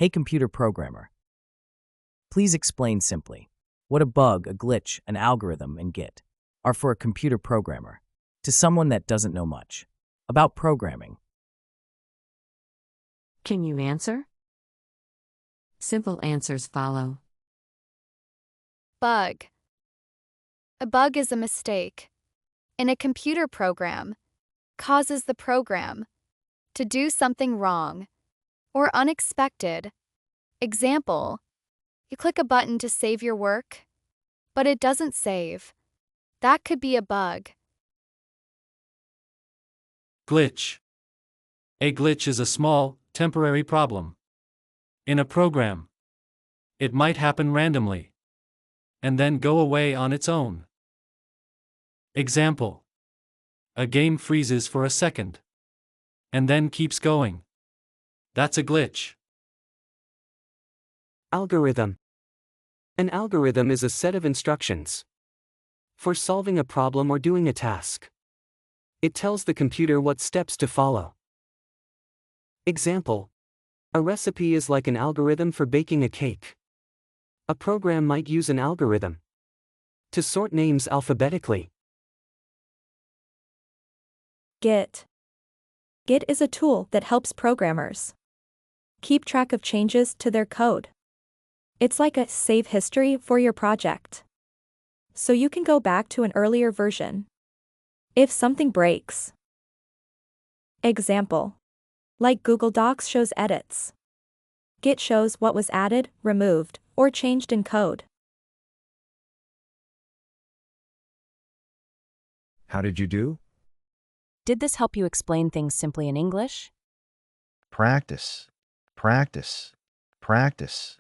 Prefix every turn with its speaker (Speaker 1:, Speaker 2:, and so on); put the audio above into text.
Speaker 1: Hey computer programmer, please explain simply what a bug, a glitch, an algorithm, and Git are for a computer programmer to someone that doesn't know much about programming.
Speaker 2: Can you answer? Simple answers follow.
Speaker 3: Bug. A bug is a mistake in a computer program, causes the program to do something wrong or unexpected. Example, you click a button to save your work, but it doesn't save. That could be a bug.
Speaker 4: Glitch. A glitch is a small, temporary problem in a program. It might happen randomly and then go away on its own. Example. A game freezes for a second and then keeps going. That's a glitch.
Speaker 5: Algorithm. An algorithm is a set of instructions for solving a problem or doing a task. It tells the computer what steps to follow. Example. A recipe is like an algorithm for baking a cake. A program might use an algorithm to sort names alphabetically.
Speaker 6: Git. Git is a tool that helps programmers keep track of changes to their code. It's like a save history for your project, so you can go back to an earlier version if something breaks. Example. Like Google Docs shows edits, Git shows what was added, removed, or changed in code.
Speaker 7: How did you do?
Speaker 8: Did this help you explain things simply in English?
Speaker 7: Practice, practice, practice.